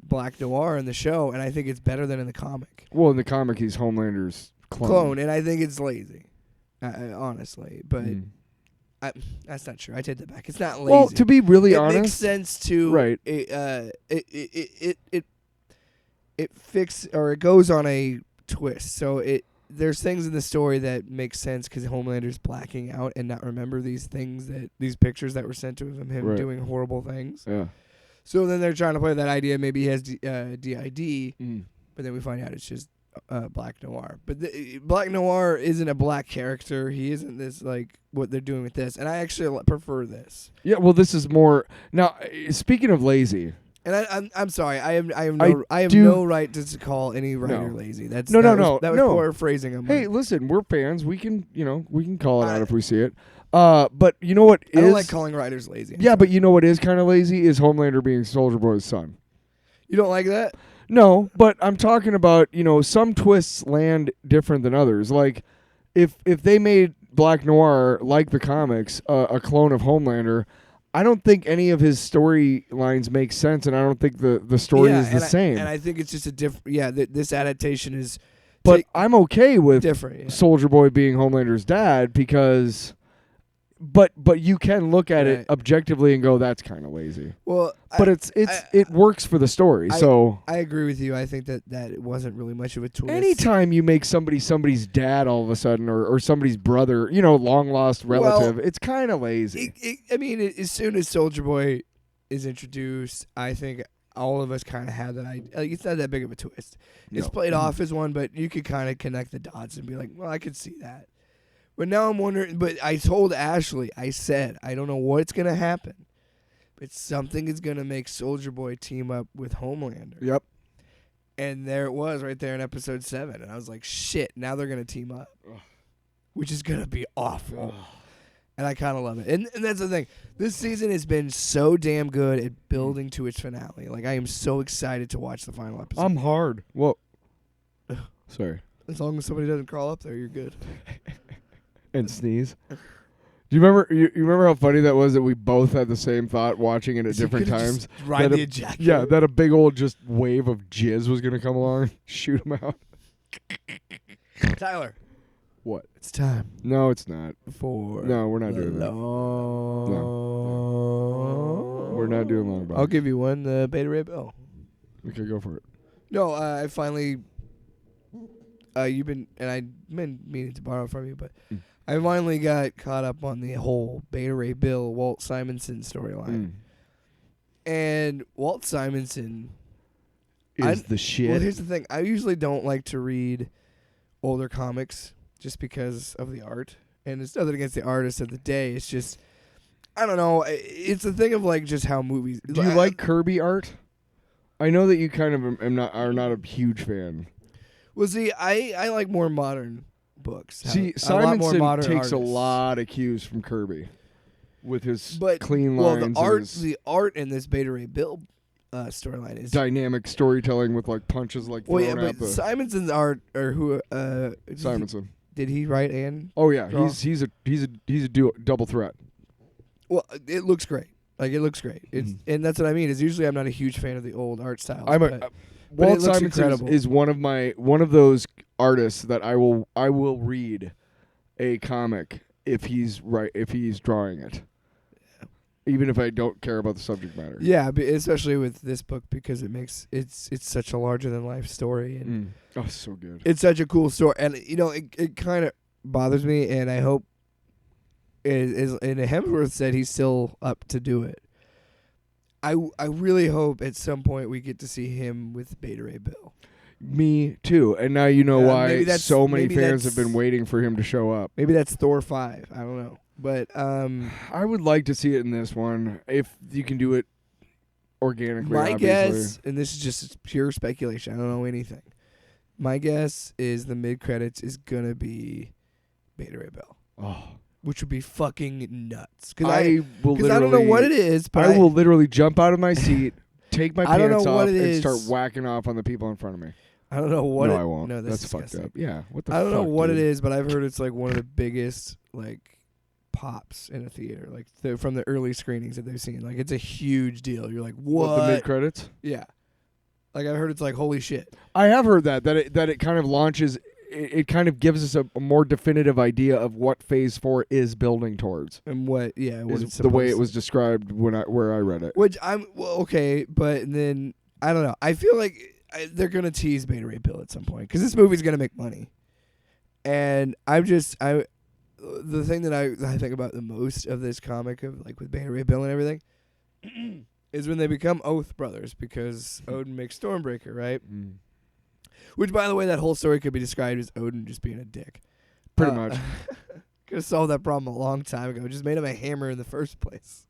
Black Noir in the show, and I think it's better than in the comic. Well, in the comic, he's Homelander's clone, and I think it's lazy, honestly, but. That's not true. I take that back. It's not lazy. Well, to be really honest, it makes sense to right. It goes on a twist. So there's things in the story that make sense because Homelander's blacking out and not remember these pictures that were sent to him doing horrible things. Yeah. So then they're trying to play that idea. Maybe he has DID, but then we find out it's just. Black Noir, but Black Noir isn't a black character. He isn't this like what they're doing with this, and I actually prefer this. Yeah, well, this is more now. Speaking of lazy, and I'm sorry, I have no right to call any writer lazy. That was poor phrasing. Hey, listen, we're fans. We can call it out if we see it. But you know what? I don't like calling writers lazy. Yeah, but you know what is kind of lazy is Homelander being Soldier Boy's son. You don't like that? No, but I'm talking about, some twists land different than others. Like, if they made Black Noir, like the comics, a clone of Homelander, I don't think any of his storylines make sense, and I don't think the story is the same. And I think it's just a different... Yeah, this adaptation is... But I'm okay with different, Soldier Boy being Homelander's dad because... But you can look at it objectively and go, that's kind of lazy. Well, but it works for the story. So I agree with you. I think that it wasn't really much of a twist. Anytime you make somebody's dad all of a sudden, or somebody's brother, long lost relative, it's kind of lazy. As soon as Soldier Boy is introduced, I think all of us kind of have that idea. Like, it's not that big of a twist. It's played off as one, but you could kind of connect the dots and be like, well, I could see that. But now I'm wondering, but I told Ashley, I said, I don't know what's going to happen, but something is going to make Soldier Boy team up with Homelander. Yep. And there it was right there in episode 7. And I was like, shit, now they're going to team up, which is going to be awful. And I kind of love it. And that's the thing. This season has been so damn good at building to its finale. Like, I am so excited to watch the final episode. I'm hard. Whoa. Sorry. As long as somebody doesn't crawl up there, you're good. And sneeze. Do you remember? You remember how funny that was that we both had the same thought watching it at different times? Ride the ejaculator. Yeah, that a big old just wave of jizz was gonna come along, and shoot him out. Tyler, What? It's time No, it's not. for No, we're not doing that. We're not doing long box. I'll give you one, the Beta Ray Bill. Okay, go for it. No, I finally. You've been, and I've been meaning to borrow from you, but I finally got caught up on the whole Beta Ray Bill, Walt Simonson storyline. And Walt Simonson is the shit. Well, here's the thing. I usually don't like to read older comics just because of the art. And it's nothing against the artists of the day. It's just, I don't know. It's a thing of like just how movies. Do you like Kirby art? I know that you kind of are not a huge fan. Well, see, I like more modern books. See, Simonson takes a lot of cues from Kirby with his clean lines. Well, the art in this Beta Ray Bill storyline is dynamic storytelling with like punches like thrown at the Simonson's art or who Simonson. Did he write and Oh yeah, draw? he's a double threat. Well, it looks great. Like, it looks great. It's and that's what I mean. Is usually I'm not a huge fan of the old art styles. Walt Simonson is one of those artists that I will read a comic if he's drawing it. Even if I don't care about the subject matter. Yeah, especially with this book because it's such a larger than life story and oh, so good. It's such a cool story, and it kind of bothers me, and I hope and Hemsworth said he's still up to do it. I really hope at some point we get to see him with Beta Ray Bill. Me too, and now you know why so many fans have been waiting for him to show up. Maybe that's Thor 5. I don't know. But I would like to see it in this one if you can do it organically. My guess, and this is just pure speculation, I don't know anything. My guess is the mid credits is gonna be Beta Ray Bill. Oh, which would be fucking nuts. Because I don't know what it is, but I will literally jump out of my seat, take my pants off, and start whacking off on the people in front of me. I don't know what. No, I won't. No, that's fucked up. Yeah, what the? I don't know what it is, but I've heard it's like one of the biggest pops in a theater, from the early screenings that they've seen. Like, it's a huge deal. You're like, what? The mid credits? Yeah. Like, I've heard it's like, holy shit. I have heard that it kind of launches. It kind of gives us a more definitive idea of what Phase 4 is building towards, and what it's the way it was described where I read it. Which okay, but then I don't know. I feel like they're gonna tease Beta Ray Bill at some point because this movie's gonna make money, and the thing that I think about the most of this comic of with Beta Ray Bill and everything is when they become Oath brothers because Odin makes Stormbreaker, right? Which, by the way, that whole story could be described as Odin just being a dick. Pretty much. Could have solved that problem a long time ago. Just made him a hammer in the first place.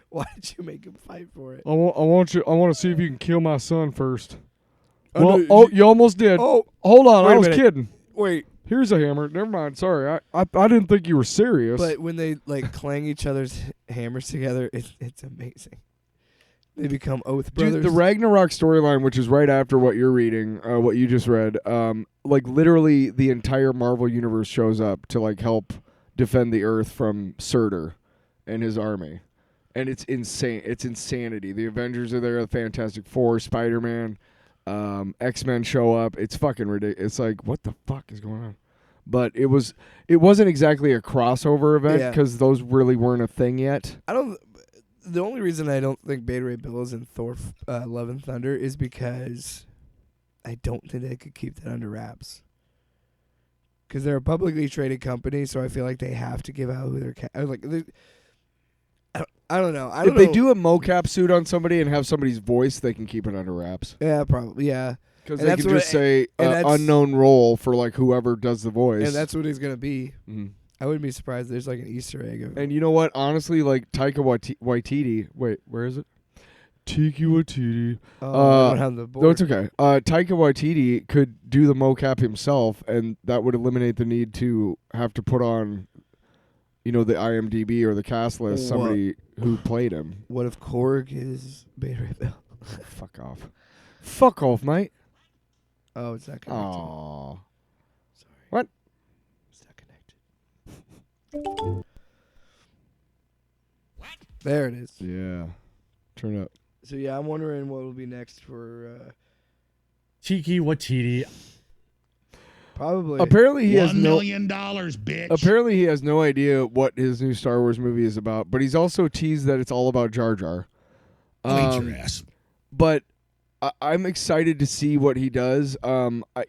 Why did you make him fight for it? I want to see if you can kill my son first. You almost did. Oh, hold on. I was kidding. Wait. Here's a hammer. Never mind. Sorry. I didn't think you were serious. But when they clang each other's hammers together, it's amazing. They become Oath brothers. Dude, the Ragnarok storyline, which is right after what you're reading, what you just read, literally the entire Marvel universe shows up to help defend the Earth from Surtur and his army, and it's insane. It's insanity. The Avengers are there, the Fantastic Four, Spider-Man, X-Men show up. It's fucking ridiculous. It's like, what the fuck is going on? But it wasn't exactly a crossover event because those really weren't a thing yet. The only reason I don't think Beta Ray Bill is in Thor Love and Thunder is because I don't think they could keep that under wraps. Because they're a publicly traded company, so I feel like they have to give out who they're I don't know. If they do a mocap suit on somebody and have somebody's voice, they can keep it under wraps. Yeah, probably. Yeah. Because they can just say unknown role for whoever does the voice. And that's what he's going to be. Mm-hmm. I wouldn't be surprised there's an Easter egg. And you know what? Honestly, Taika Waititi. Wait, where is it? Taika Waititi. I don't have the board. No, it's okay. Taika Waititi could do the mocap himself, and that would eliminate the need to have to put on, the IMDb or the cast list somebody who played him. What if Korg is Beta Ray Bill? Fuck off. Fuck off, mate. Oh, it's not connected. Aww. Sorry. What? What? There it is. Yeah. Turn up. So yeah, I'm wondering what will be next for Tiki Watiti. Probably. Apparently he has $1 million, bitch. Apparently he has no idea what his new Star Wars movie is about, but he's also teased that it's all about Jar Jar. I'll eat your ass. But I'm excited to see what he does.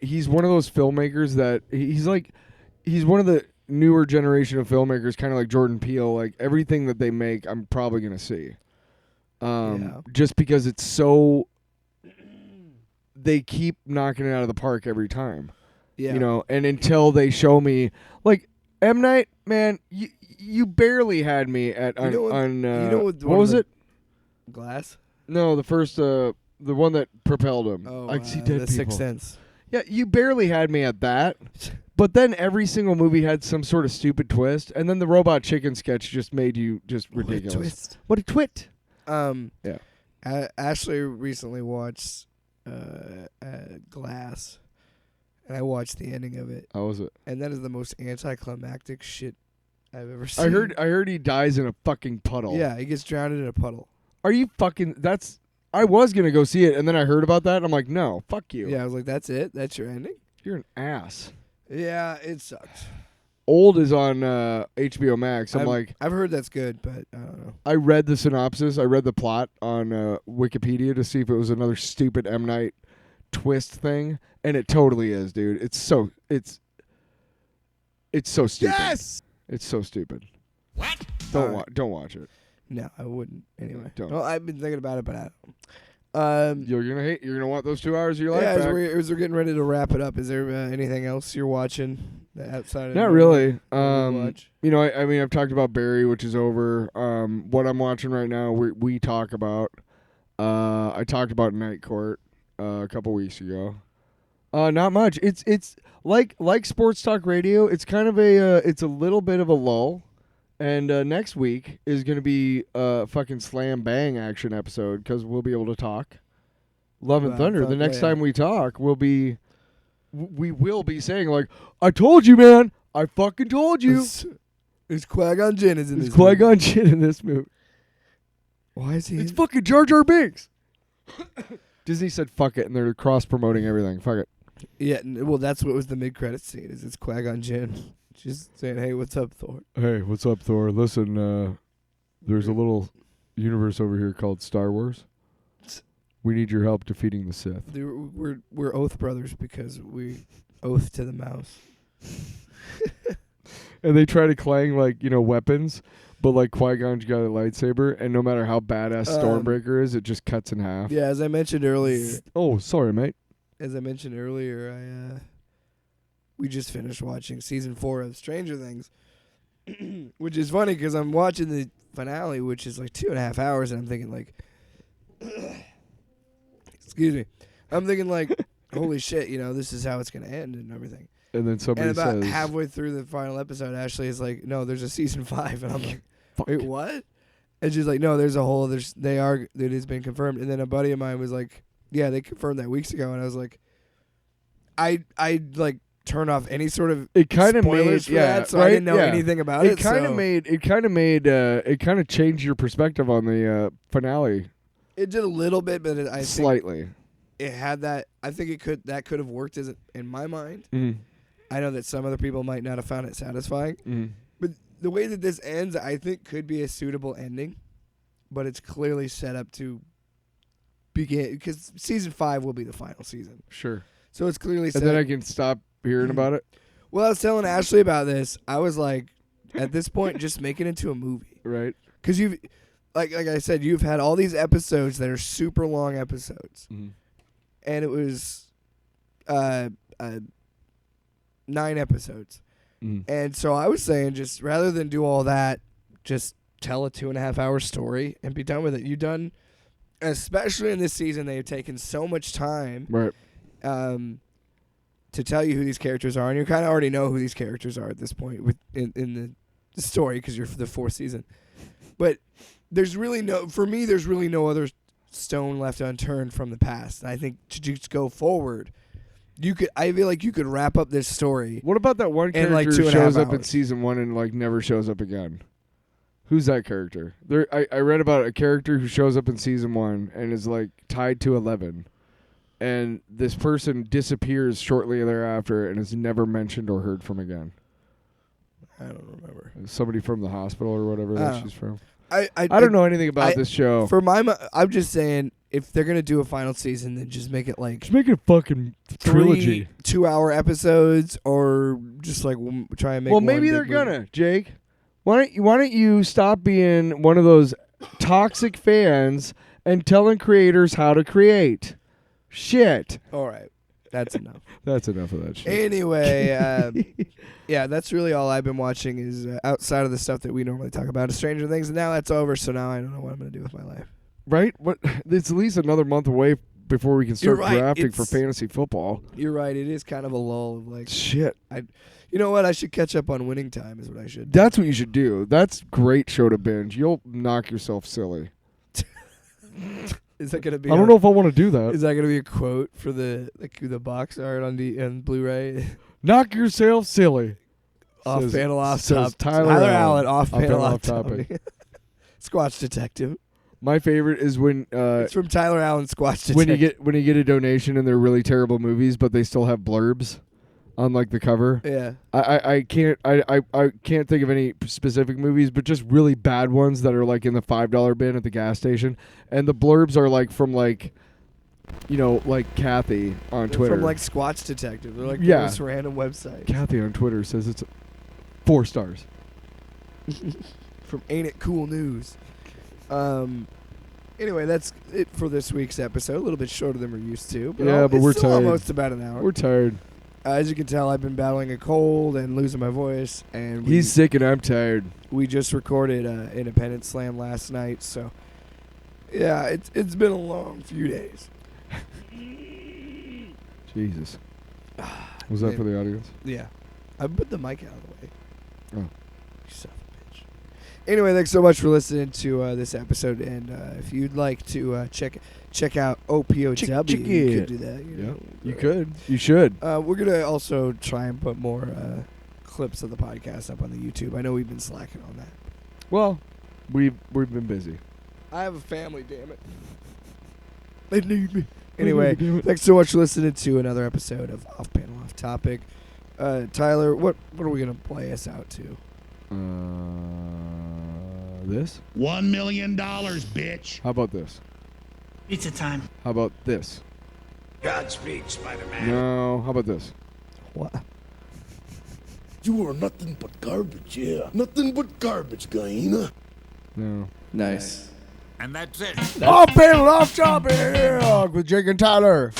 He's one of those filmmakers that he's one of the newer generation of filmmakers, kind of like Jordan Peele. Like everything that they make, I'm probably gonna see. Just because it's so, they keep knocking it out of the park every time. Yeah, you know, and until they show me, like M. Night, man, you barely had me at what was it? Glass? No, the first the one that propelled him. Oh, I see dead The people. Sixth Sense. Yeah, you barely had me at that. But then every single movie had some sort of stupid twist, and then the Robot Chicken sketch just made you just ridiculous. What a twist. What a twit. Yeah. Ashley recently watched Glass, and I watched the ending of it. How was it? And that is the most anticlimactic shit I've ever seen. I heard he dies in a fucking puddle. Yeah, he gets drowned in a puddle. Are you fucking? I was gonna go see it, and then I heard about that, and I'm like, no, fuck you. Yeah, I was like, that's it? That's your ending? You're an ass. Yeah, it sucks. Old is on HBO Max. I've heard that's good, but I don't know. I read the synopsis. I read the plot on Wikipedia to see if it was another stupid M. Night twist thing, and it totally is, dude. It's so stupid. Yes, it's so stupid. What? Don't watch it. No, I wouldn't. Anyway, don't. Well, I've been thinking about it, but I don't. You're gonna want those 2 hours of your life back. back. As we're getting ready to wrap it up, is there anything else you're watching outside of? Not really. You know, I mean, I've talked about Barry, which is over. What I'm watching right now, we talk about. I talked about Night Court a couple weeks ago. Not much. It's like sports talk radio. It's kind of it's a little bit of a lull. And next week is going to be a fucking slam bang action episode because we'll be able to talk. Love and Thunder. The next time we talk, we will be saying like, "I told you, man. I fucking told you." It's Qui-Gon Jinn is in this. It's Qui-Gon Jinn in this movie. Why is he? It's fucking Jar Jar Binks. Disney said fuck it, and they're cross promoting everything. Fuck it. Yeah, well, that's what was the mid-credit scene. It's Qui-Gon Jinn. She's saying, "Hey, what's up, Thor?" Hey, what's up, Thor? Listen, there's a little universe over here called Star Wars. We need your help defeating the Sith. Dude, we're Oath brothers because we oath to the mouse. And they try to clang weapons, but like Qui-Gon's got a lightsaber, and no matter how badass Stormbreaker is, it just cuts in half. Yeah, as I mentioned earlier. Oh, sorry, mate. As I mentioned earlier, we just finished watching season 4 of Stranger Things, which is funny because I'm watching the finale, which is like 2.5 hours, and I'm thinking like, excuse me, I'm thinking like, holy shit, this is how it's gonna end and everything. And then somebody says, and about says, halfway through the final episode, Ashley is like, no, there's a season 5, and I'm like, fuck. Wait, what? And she's like, no, there's a whole, it has been confirmed. And then a buddy of mine was like, yeah, they confirmed that weeks ago, and I was like, I like turn off any sort of spoilers for that, so I didn't know anything about it. It kind of changed your perspective on the finale. It did a little bit, but I think slightly. It had that. I think that could have worked in my mind. Mm-hmm. I know that some other people might not have found it satisfying, but the way that this ends, I think, could be a suitable ending. But it's clearly set up to begin because season 5 will be the final season. Sure. So it's clearly set. And then I can stop hearing about it. Well, I was telling Ashley about this. I was like, at this point, just make it into a movie, right? Because you've, like I said, you've had all these episodes that are super long episodes, and it was 9 episodes. And so I was saying, just rather than do all that, just tell a 2.5 hour story and be done with it. You've done, especially in this season, they have taken so much time, right? To tell you who these characters are, and you kind of already know who these characters are at this point in the story because you're for the 4th season. But there's really no other stone left unturned from the past. And I think to just go forward, I feel like you could wrap up this story. What about that one character like who shows up in season 1 and like never shows up again? Who's that character? I read about a character who shows up in season 1 and is like tied to 11. and this person disappears shortly thereafter and is never mentioned or heard from again. I don't remember. Somebody from the hospital or whatever that she's from. I don't know anything about this show. For I'm just saying, if they're gonna do a final season, then just make it like just make it a fucking trilogy, 2-hour episodes, or just like try and make. Well, maybe they're gonna, Jake. Why don't you stop being one of those toxic fans and telling creators how to create? Shit. All right, that's enough. That's enough of that shit. Anyway, yeah, that's really all I've been watching is outside of the stuff that we normally talk about, is Stranger Things, and now that's over. So now I don't know what I'm gonna do with my life. Right? What? It's at least another month away before we can start drafting for fantasy football. You're right. It is kind of a lull of like shit. You know what? I should catch up on Winning Time. Is what I should. That's what you should do. That's great show to binge. You'll knock yourself silly. Is that gonna be? I don't know if I want to do that. Is that gonna be a quote for the box art on Blu-ray? Knock yourself silly. Off panel, off top. Tyler Allen, off panel, off topic. Squatch Detective. My favorite is when it's from Tyler Allen, Squatch Detective. When you get a donation and they're really terrible movies, but they still have blurbs on like the cover. Yeah. I can't think of any specific movies, but just really bad ones that are like in the $5 bin at the gas station, and the blurbs are like from like, you know, like Kathy on Twitter. From like Squatch Detective. They're like the most random website. Kathy on Twitter says it's 4 stars. From Ain't It Cool News. Anyway, that's it for this week's episode. A little bit shorter than we're used to. But but we're tired. Almost about an hour. We're tired. As you can tell, I've been battling a cold and losing my voice. And he's sick and I'm tired. We just recorded Independence Slam last night, so yeah, it's been a long few days. Jesus. Was that for the audience? Yeah. I put the mic out of the way. Oh. You son of a bitch. Anyway, thanks so much for listening to this episode, and if you'd like to check out OPOW, you could do that. You could. You should. We're gonna also try and put more clips of the podcast up on the YouTube. I know we've been slacking on that. Well, we've been busy. I have a family, damn it. They need me. Anyway, thanks so much for listening to another episode of Off Panel Off Topic. Tyler, what are we gonna play us out to? This? $1 million, bitch. How about this? Pizza time. How about this? Godspeed, Spider-Man. No. How about this? What? You are nothing but garbage, yeah. Nothing but garbage, Gaina. No. Nice. And that's it. Off Panel Off Topic with Jake and Tyler.